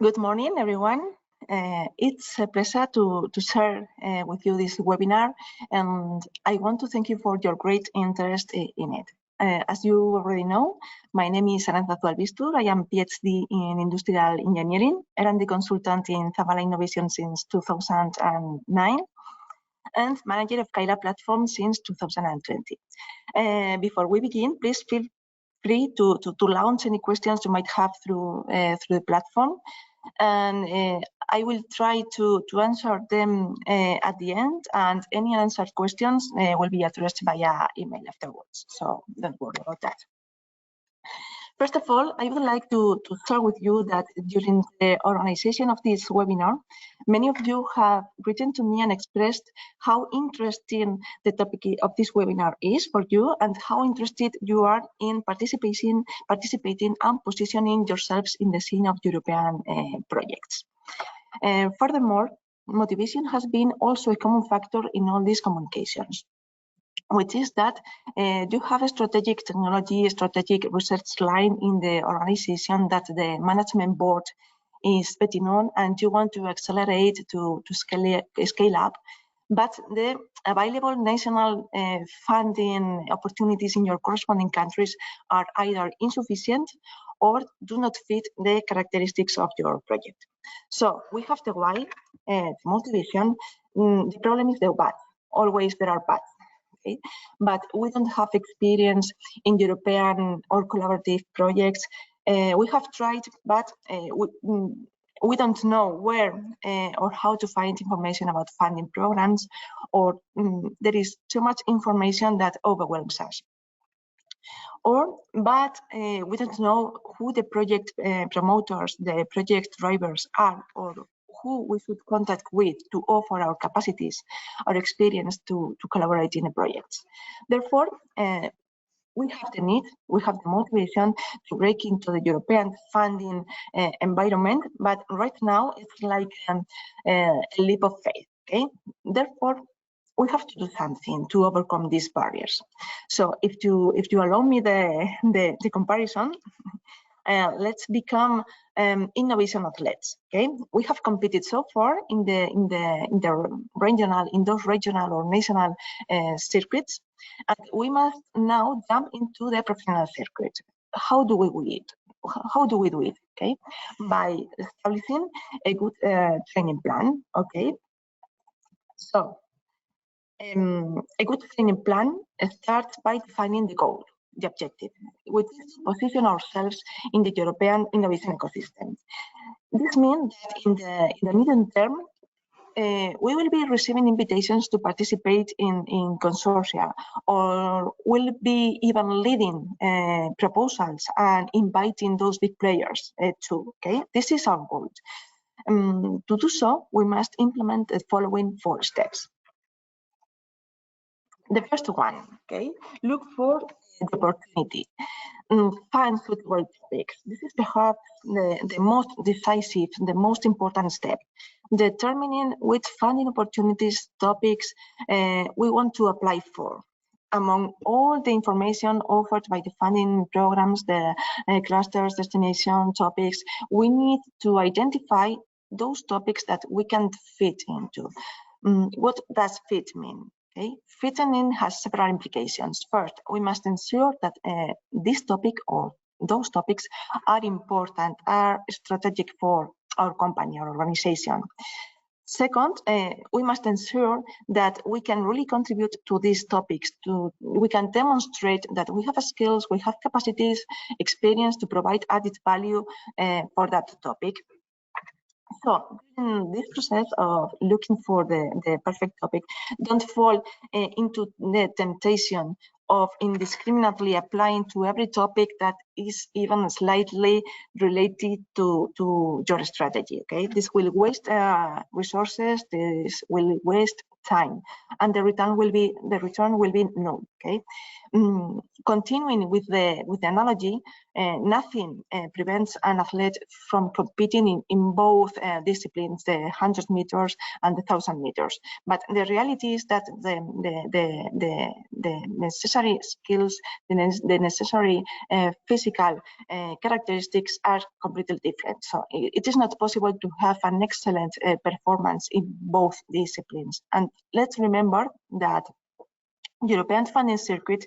Good morning, everyone. It's a pleasure to share with you this webinar, and I want to thank you for your great interest in it. As you already know, my name is Arantza Albistur. I am PhD in Industrial Engineering, R&D consultant in Zavala Innovation since 2009, and manager of Kaila platform since 2020. Before we begin, please feel free to launch any questions you might have through the platform, and I will try to answer them at the end, and any unanswered questions will be addressed via email afterwards, so don't worry about that. First of all, I would like to share with you that during the organization of this webinar, many of you have written to me and expressed how interesting the topic of this webinar is for you and how interested you are in participating and positioning yourselves in the scene of European projects. Furthermore, motivation has been also a common factor in all these communications, which is that you have a strategic technology, strategic research line in the organization that the management board is betting on, and you want to accelerate to scale up. But the available national funding opportunities in your corresponding countries are either insufficient or do not fit the characteristics of your project. So we have the why, motivation. The problem is the what. Always there are buts. Okay? But we don't have experience in European or collaborative projects. We have tried, but we don't know where or how to find information about funding programs, or there is too much information that overwhelms us. But we don't know who the project promoters, the project drivers are, or who we should contact with to offer our capacities, our experience to collaborate in the projects. Therefore, we have the need, we have the motivation to break into the European funding environment, but right now it's like a leap of faith, okay? Therefore, we have to do something to overcome these barriers. So if you allow me the comparison, let's become innovation athletes. Okay, we have competed so far in those regional or national circuits, and we must now jump into the professional circuit. How do we do it? How do we do it? Okay, by establishing a good training plan. Okay, so a good training plan starts by defining the goal, the objective, which is to position ourselves in the European innovation ecosystem. This means that in the medium term, we will be receiving invitations to participate in consortia, or will be even leading proposals and inviting those big players too. Okay, this is our goal. To do so, we must implement the following 4 steps. The first one, okay, look for the opportunity. Find suitable topics. This is perhaps the most decisive, the most important step. Determining which funding opportunities, topics we want to apply for. Among all the information offered by the funding programs, the clusters, destination topics, we need to identify those topics that we can fit into. What does fit mean? Okay. Fitting in has several implications. First, we must ensure that this topic or those topics are important, are strategic for our company or organization. Second, we must ensure that we can really contribute to these topics. We can demonstrate that we have skills, we have capacities, experience to provide added value for that topic. So in this process of looking for the perfect topic, don't fall into the temptation of indiscriminately applying to every topic that is even slightly related to your strategy. Okay, this will waste resources, this will waste time, and the return will be null. Okay, continuing with the analogy, nothing prevents an athlete from competing in both disciplines, the 100 meters and the 1,000 meters. But the reality is that the necessary skills, the necessary physical characteristics are completely different. So it is not possible to have an excellent performance in both disciplines. And let's remember that European funding circuit,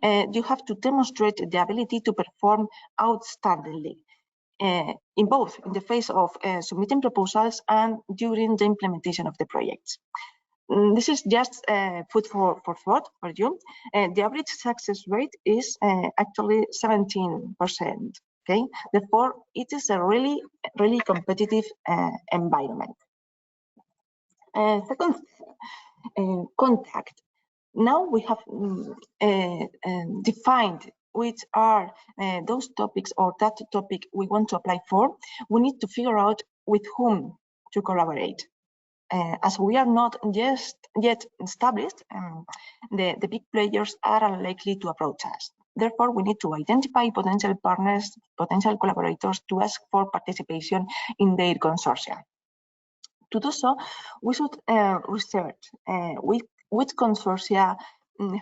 you have to demonstrate the ability to perform outstandingly in both in the phase of submitting proposals and during the implementation of the projects. This is just food for thought for you. The average success rate is actually 17%. Okay, therefore it is a really competitive environment. Second, contact. Now we have defined which are those topics or that topic we want to apply for. We need to figure out with whom to collaborate. As we are not yet established, the big players are unlikely to approach us. Therefore, we need to identify potential partners, potential collaborators to ask for participation in their consortia. To do so, we should research which consortia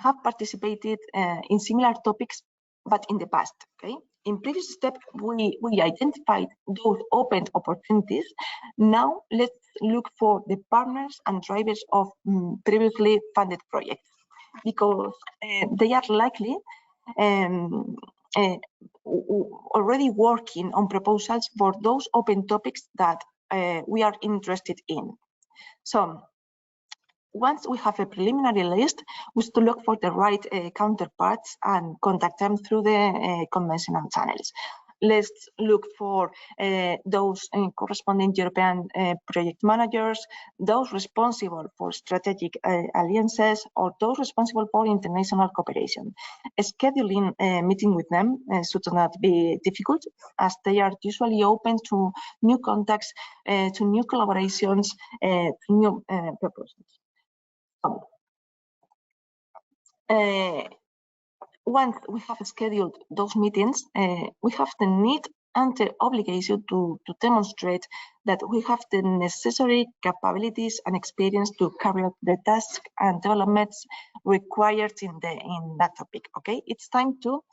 have participated in similar topics, but in the past. Okay. In previous step, we identified those open opportunities. Now let's look for the partners and drivers of previously funded projects, because they are likely already working on proposals for those open topics that we are interested in. So once we have a preliminary list, we should look for the right counterparts and contact them through the conventional channels. Let's look for those corresponding European project managers, those responsible for strategic alliances, or those responsible for international cooperation. Scheduling a meeting with them should not be difficult, as they are usually open to new contacts, to new collaborations, to new proposals. Once we have scheduled those meetings, we have the need and the obligation to demonstrate that we have the necessary capabilities and experience to carry out the tasks and developments required in that topic. Okay, it's time to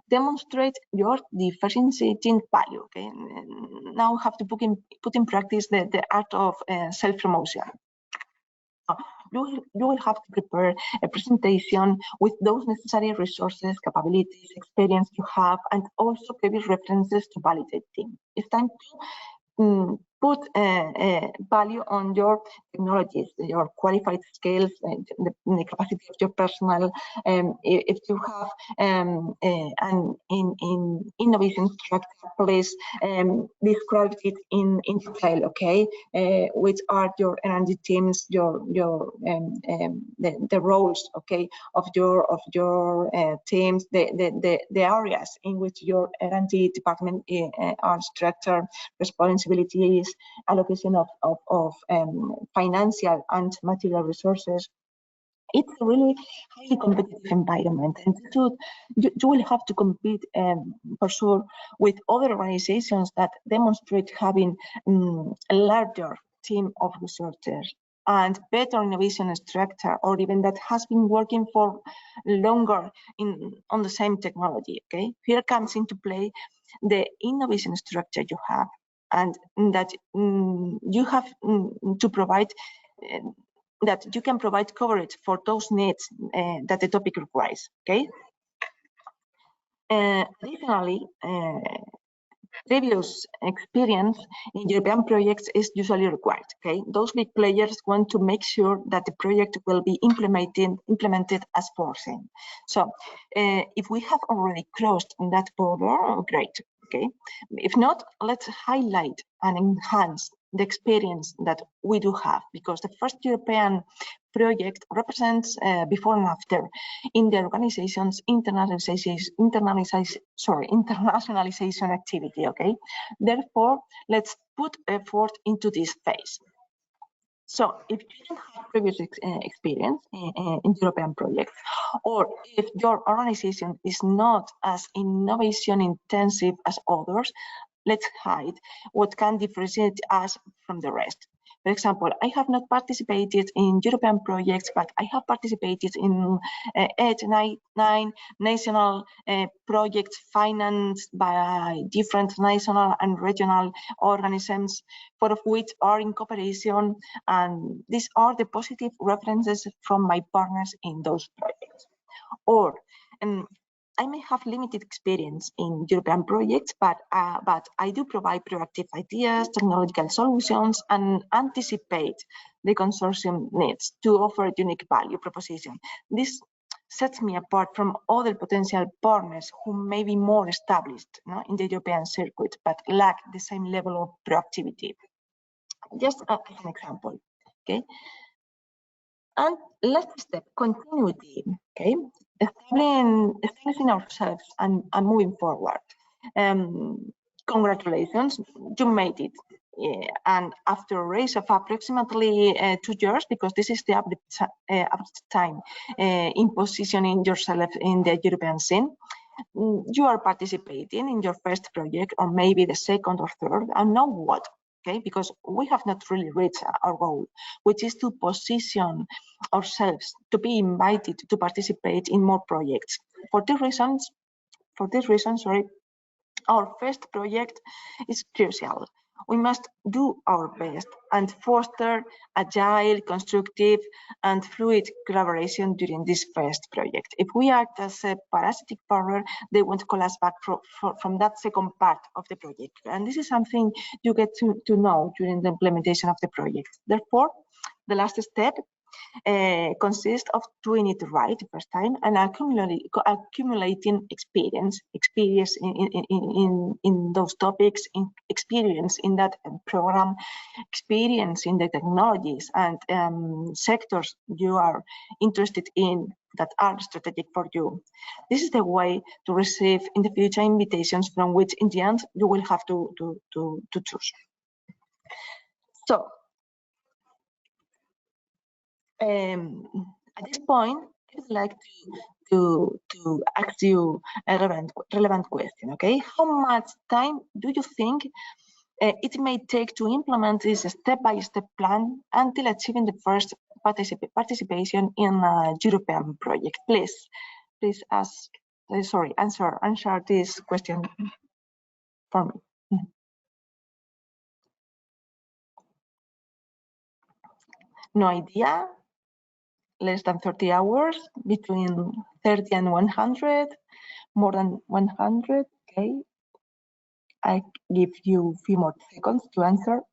demonstrate your differentiating value. Okay, now we have to put in practice the art of self-promotion. You will have to prepare a presentation with those necessary resources, capabilities, experience you have, and also previous references to validate them. It's time to put value on your technologies, your qualified skills, the capacity of your personnel. If you have an innovation structure, please describe it in detail. Okay, which are your R&D teams, the roles, okay, of your teams, the areas in which your R&D department are structured, responsibilities, allocation of financial and material resources. It's a really highly competitive environment, and you will have to compete for sure with other organizations that demonstrate having a larger team of researchers and better innovation structure, or even that has been working for longer on the same technology. Okay, here comes into play the innovation structure you have, and that you have to provide, that you can provide coverage for those needs that the topic requires. Okay. Additionally, previous experience in European projects is usually required. Okay, those big players want to make sure that the project will be implemented as foreseen. So, if we have already crossed that border, great. Okay, if not, let's highlight and enhance the experience that we do have, because the first European project represents before and after in the organization's internationalization activity. Okay, therefore, let's put effort into this phase. So if you don't have previous experience in European projects, or if your organization is not as innovation intensive as others, let's hide what can differentiate us from the rest. For example, I have not participated in European projects, but I have participated in 9 national projects financed by different national and regional organisms, 4 of which are in cooperation, and these are the positive references from my partners in those projects. Or I may have limited experience in European projects, but I do provide proactive ideas, technological solutions, and anticipate the consortium needs to offer unique value proposition. This sets me apart from other potential partners who may be more established in the European circuit, but lack the same level of proactivity. Just as an example, okay? And last step, continuity, okay? Establishing ourselves and moving forward. Congratulations, you made it. And after a race of approximately 2 years, because this is the average time in positioning yourself in the European scene, you are participating in your first project, or maybe the second or third, and now what? Okay, because we have not really reached our goal, which is to position ourselves to be invited to participate in more projects. For this reason, our first project is crucial. We must do our best and foster agile, constructive, and fluid collaboration during this first project. If we act as a parasitic partner, they won't call us back from that second part of the project. And this is something you get to know during the implementation of the project. Therefore, the last step consists of doing it right the first time and accumulating experience in those topics, experience in that program, experience in the technologies and sectors you are interested in that are strategic for you. This is the way to receive in the future invitations from which in the end you will have to choose. So at this point, I would like to ask you a relevant question. Okay, how much time do you think it may take to implement this step-by-step plan until achieving the first participation in a European project? Please answer this question for me. No idea. Less than 30 hours, between 30 and 100, more than 100. Okay, I give you a few more seconds to answer.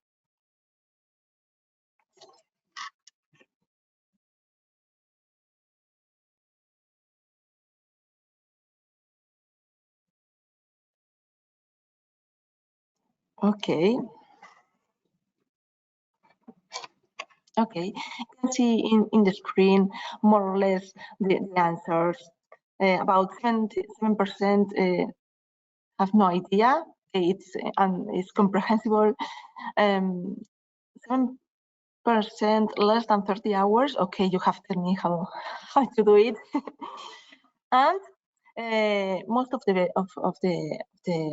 Okay. Okay, you can see in the screen more or less the answers. About 77% have no idea. It's comprehensible. 7% less than 30 hours. Okay, you have told me how to do it. And most of the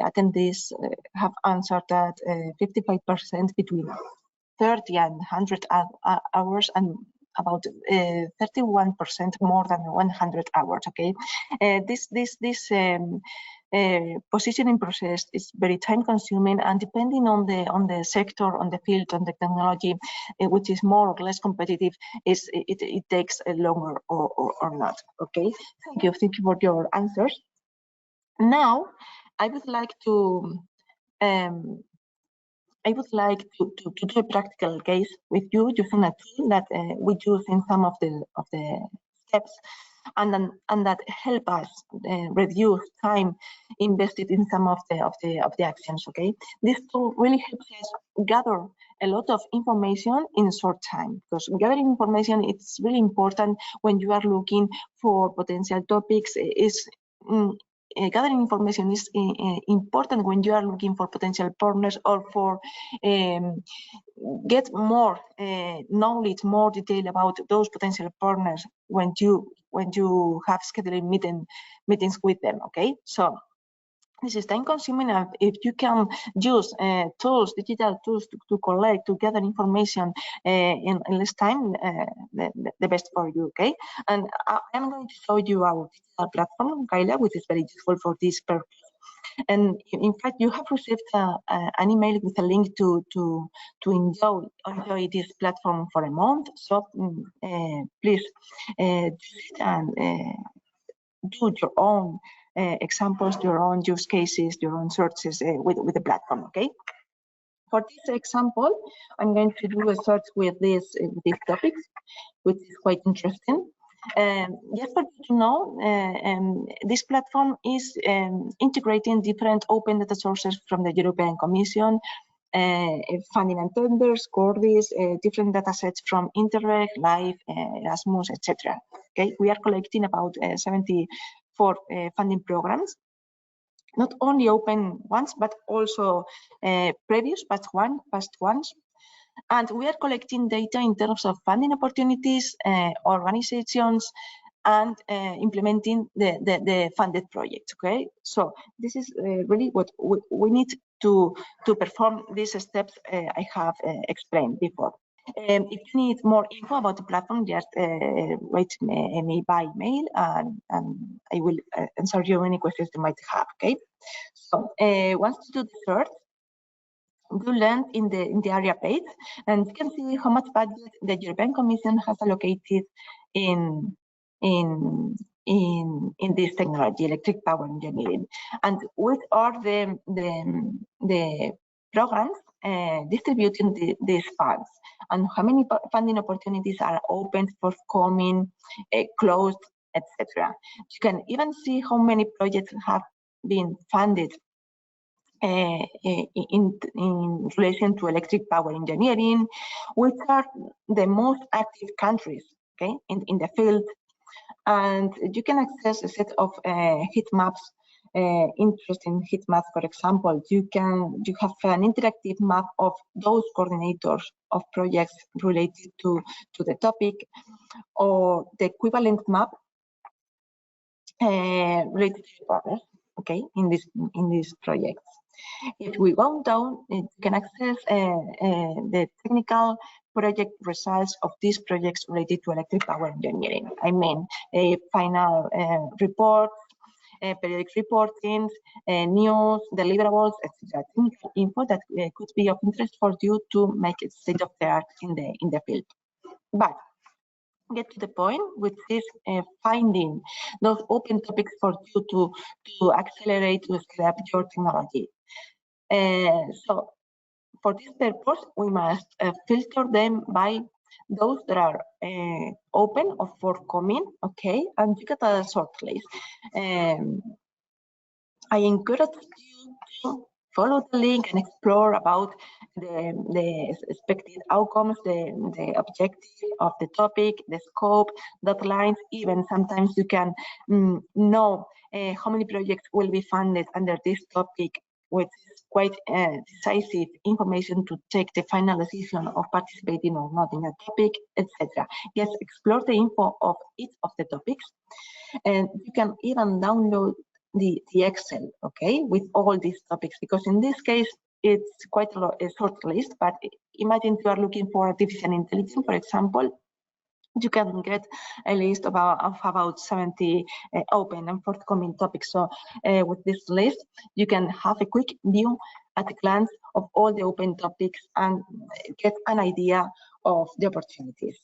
attendees have answered that 55% between 30 and 100 hours, and about 31% more than 100 hours. Okay, this positioning process is very time consuming, and depending on the sector, on the field, on the technology, which is more or less competitive, it takes longer or not. Okay, thank you for your answers. Now I would like to do a practical case with you using a tool that we use in some of the steps, and that help us reduce time invested in some of the actions. Okay, this tool really helps us gather a lot of information in a short time, because gathering information is really important when you are looking for potential topics. Gathering information is important when you are looking for potential partners or for get more knowledge, more detail about those potential partners when you have scheduling meetings with them. Okay, so this is time consuming, and if you can use tools, digital tools to collect, to gather information in less time, the best for you, okay? And I'm going to show you our digital platform, Kaila, which is very useful for this purpose. And in fact, you have received an email with a link to enjoy this platform for a month. So please use it and do your own examples, your own use cases, your own searches with the platform. Okay. For this example, I'm going to do a search with these topics, which is quite interesting. Just for you to know, this platform is integrating different open data sources from the European Commission, funding and tenders, Cordis, different data sets from Interreg, LIFE, Erasmus, etc. Okay, we are collecting about 74 funding programs, not only open ones, but also previous past ones. And we are collecting data in terms of funding opportunities, organizations, and implementing the funded projects. Okay, so this is really what we need to perform these steps I have explained before. If you need more info about the platform, just write me by mail, and I will answer you any questions you might have. Okay, so once you do the search, you land in the area page, and you can see how much budget the European Commission has allocated in this technology, electric power engineering, and which are the programs distributing these funds, and how many funding opportunities are open, forthcoming, closed, etc. You can even see how many projects have been funded in relation to electric power engineering, which are the most active countries, okay, in the field. And you can access a set of heat maps, interesting heat maps. For example, you have an interactive map of those coordinators of projects related to the topic, or the equivalent map related to partners, okay, in these projects. If we go down, you can access the technical project results of these projects related to electric power engineering. I mean, final reports, periodic reporting, news, deliverables, etc. Technical info that could be of interest for you to make it state of the art in the field. But get to the point, which is finding those open topics for you to accelerate, to scale up your technology. So for this purpose, we must filter them by those that are open or forthcoming, okay, and you get a short list. I encourage you to follow the link and explore about the expected outcomes, the objective of the topic, the scope, deadlines. Even sometimes you can know how many projects will be funded under this topic, which is quite decisive information to take the final decision of participating or not in a topic, etc. Just explore the info of each of the topics, and you can even download the Excel, okay, with all these topics, because in this case it's quite a short list. But imagine you are looking for artificial intelligence, for example. You can get a list of about 70 open and forthcoming topics. So with this list, you can have a quick view at a glance of all the open topics and get an idea of the opportunities.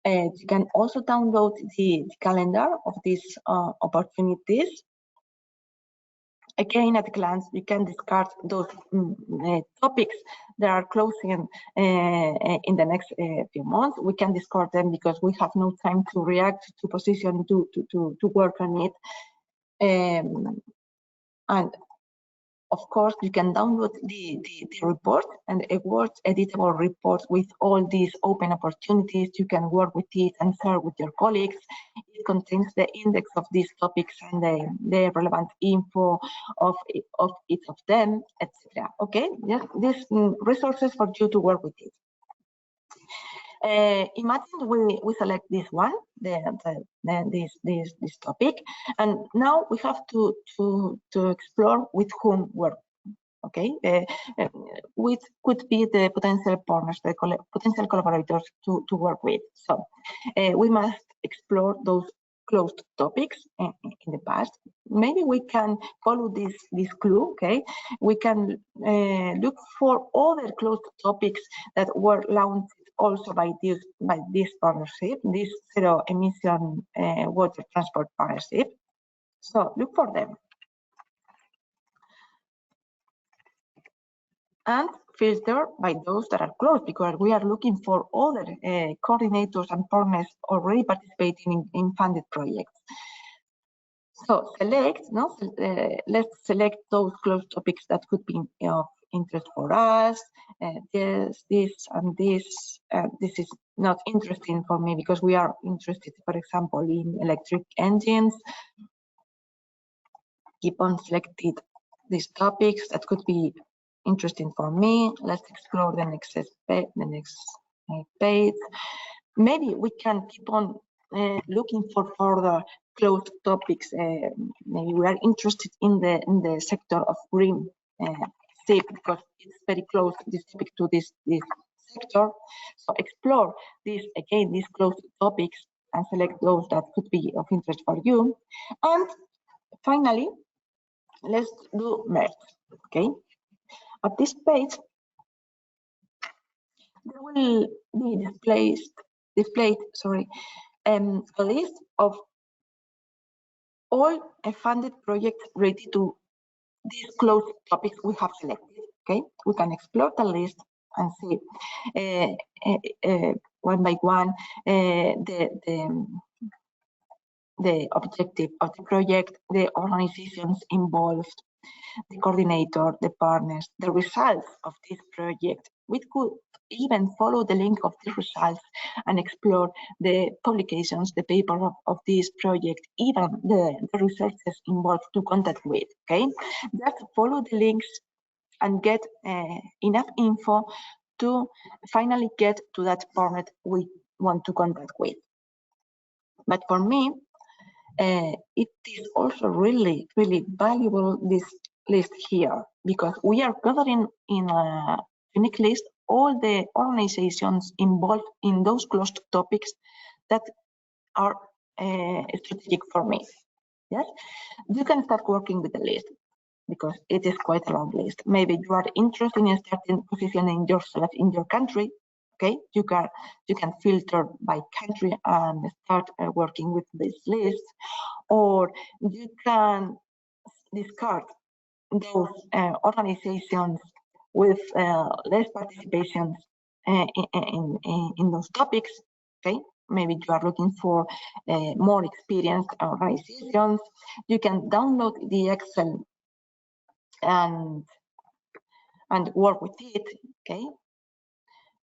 You can also download the calendar of these opportunities. Again, at a glance, you can discard those topics that are closing in the next few months. We can discard them because we have no time to react, to position, to work on it. And of course, you can download the report, and a Word editable report with all these open opportunities. You can work with it and share with your colleagues. it contains the index of these topics and the relevant info of each of them, etc. Okay, yeah, these resources for you to work with it. Imagine we select this one, this topic, and now we have to explore with whom work. Okay, which could be the potential partners, the potential collaborators to work with. So we must explore those closed topics in the past. Maybe we can follow this clue. Okay, we can look for other closed topics that were launched also by this partnership, this zero emission water transport partnership. So look for them. And filter by those that are closed, because we are looking for other coordinators and partners already participating in funded projects. So select, let's select those closed topics that could be of interest for us. This and this. This is not interesting for me because we are interested, for example, in electric engines. Keep on selected these topics that could be interesting for me. Let's explore the next page. Maybe we can keep on looking for further closed topics. Maybe we are interested in the sector of green SIP because it's very close, this topic, to this sector. So explore these closed topics and select those that could be of interest for you. And finally, let's do merge. Okay. At this page, there will be displayed a list of all funded projects related to these closed topics we have selected. Okay, we can explore the list and see one by one the objective of the project, the organizations involved, the coordinator, the partners, the results of this project. We could even follow the link of the results and explore the publications, the paper of this project, even the researchers involved to contact with. Okay, just follow the links and get enough info to finally get to that partner we want to contact with. But for me, it is also really valuable, this list here, because we are gathering in a unique list all the organizations involved in those closed topics that are strategic for me. Yes, you can start working with the list because it is quite a long list. Maybe you are interested in starting positioning yourself in your country. Okay, you can filter by country and start working with this list, or you can discard those organizations with less participation in those topics. Okay, maybe you are looking for more experienced organizations. You can download the Excel and work with it. Okay.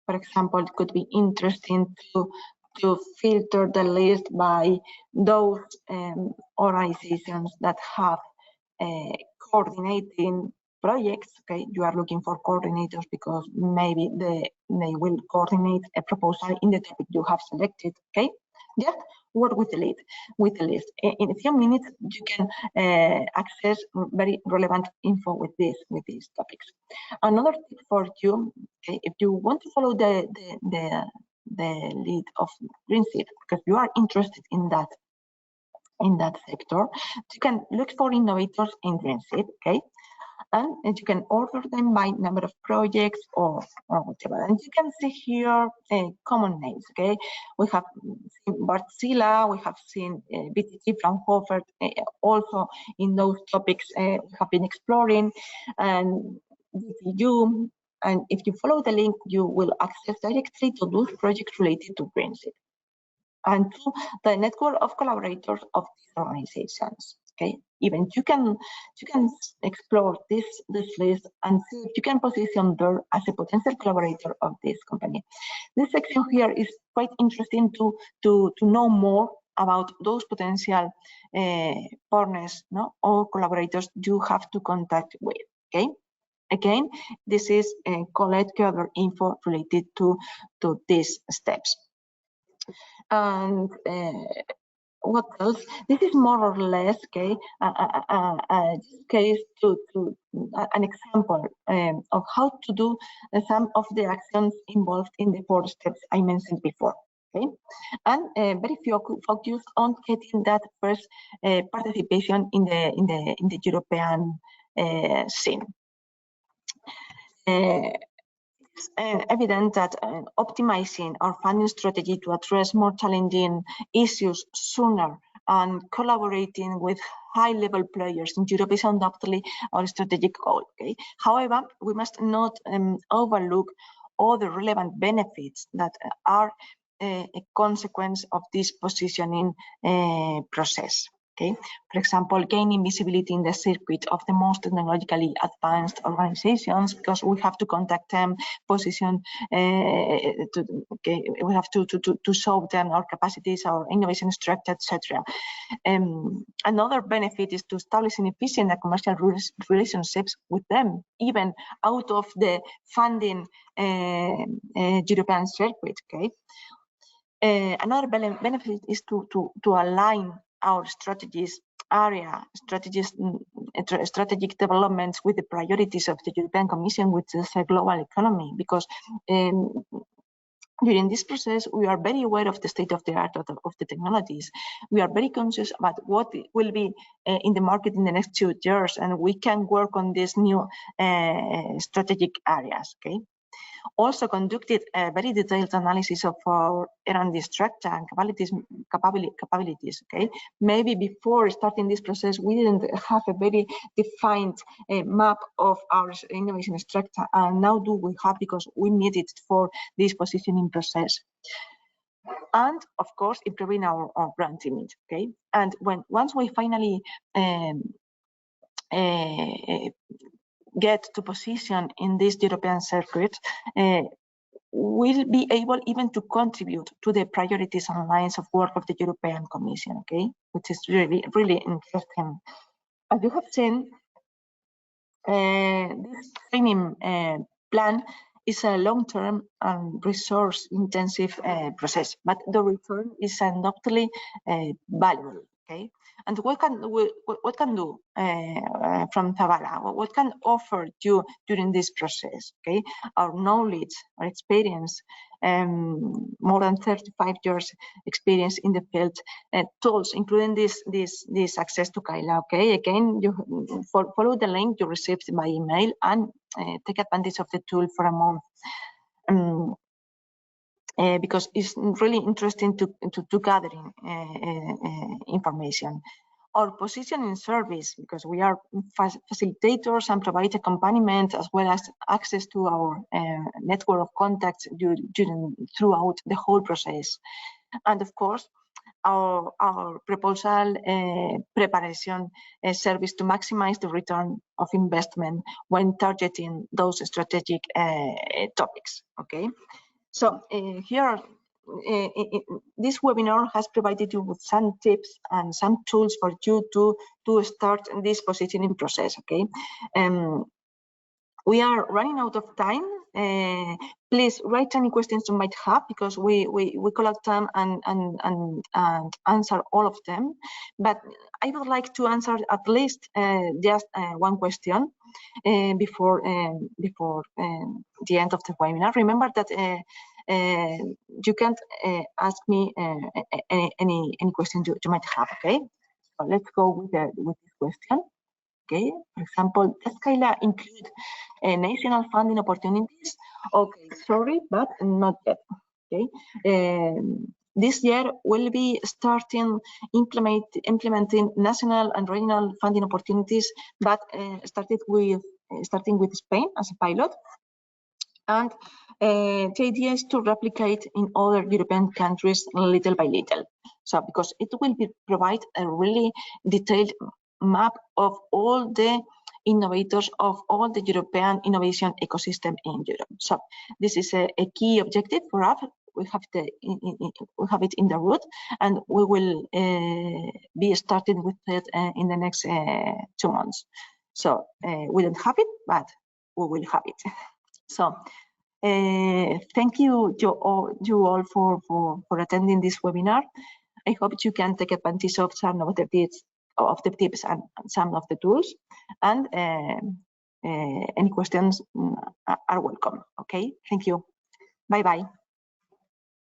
For example, it could be interesting to filter the list by those organizations that have coordinating projects. Okay, you are looking for coordinators because maybe they will coordinate a proposal in the topic you have selected. Okay, just work with the list. In a few minutes, you can access very relevant info with these topics. Another tip for you, okay, if you want to follow the lead of Greenseed because you are interested in that sector, you can look for innovators in Greenseed, okay, and you can order them by number of projects or whatever. And you can see here common names, okay? We have seen Bartzilla, we have seen BTT Fraunhofer, also in those topics we have been exploring, and DTU. And if you follow the link, you will access directly to those projects related to Greenseed and to the network of collaborators of these organizations. Okay, even you can explore this list and see if you can position there as a potential collaborator of this company. This section here is quite interesting to know more about those potential partners, no, or collaborators you have to contact with. Okay. Again, this is collect gather info related to these steps. And what else? This is more or less, okay, case to an example of how to do some of the actions involved in the 4 steps I mentioned before. Okay, and very focus on getting that first participation in the European scene. It's evident that optimizing our funding strategy to address more challenging issues sooner and collaborating with high-level players in Europe is undoubtedly our strategic goal. Okay? However, we must not overlook all the relevant benefits that are a consequence of this positioning process. Okay, for example, gaining visibility in the circuit of the most technologically advanced organizations, because we have to contact them, position, we have to show them our capacities, our innovation structure, etc. Another benefit is to establish an efficient and commercial relationships with them, even out of the funding European circuit. Okay. Another benefit is to align our strategic developments with the priorities of the European Commission, which is a global economy, because during this process, we are very aware of the state of the art of the technologies. We are very conscious about what will be in the market in the next 2 years, and we can work on these new strategic areas. Okay. Also conducted a very detailed analysis of our R&D structure and capabilities. Okay, maybe before starting this process, we didn't have a very defined map of our innovation structure, and now do we have, because we need it for this positioning process. And of course, improving our brand image. Okay, and once we finally get to position in this European circuit, we'll be able even to contribute to the priorities and lines of work of the European Commission, okay, which is really, really interesting. As you have seen, this training plan is a long-term and resource-intensive process, but the return is undoubtedly valuable. Okay, and what can do from Zavala? What can offer you during this process? Okay, our knowledge, our experience, more than 35 years experience in the field, tools, including this access to Kaila. Okay, again, you follow the link you received by email and take advantage of the tool for a month. Because it's really interesting to gathering information. Our positioning service, because we are facilitators and provide accompaniment as well as access to our network of contacts throughout the whole process. And of course, our proposal preparation service to maximize the return of investment when targeting those strategic topics. Okay. So here, this webinar has provided you with some tips and some tools for you to start this positioning process. Okay, we are running out of time. Please write any questions you might have, because we collect them and answer all of them. But I would like to answer at least just one question before the end of the webinar. Remember that you can't ask me any question you might have. Okay, so let's go with this question. Okay, for example, does Kaila include national funding opportunities? Okay, sorry, but not yet. Okay, this year we'll be starting implementing national and regional funding opportunities, but starting with Spain as a pilot. And the idea is to replicate in other European countries little by little. So because it will provide a really detailed map of all the innovators of all the European innovation ecosystem in Europe. So this is a key objective for we have it in the root, and we will be starting with it in the next 2 months. So we don't have it, but we will have it. So thank you all for attending this webinar. I hope you can take advantage of some of the tips and some of the tools, and any questions are welcome. Okay, thank you. Bye bye.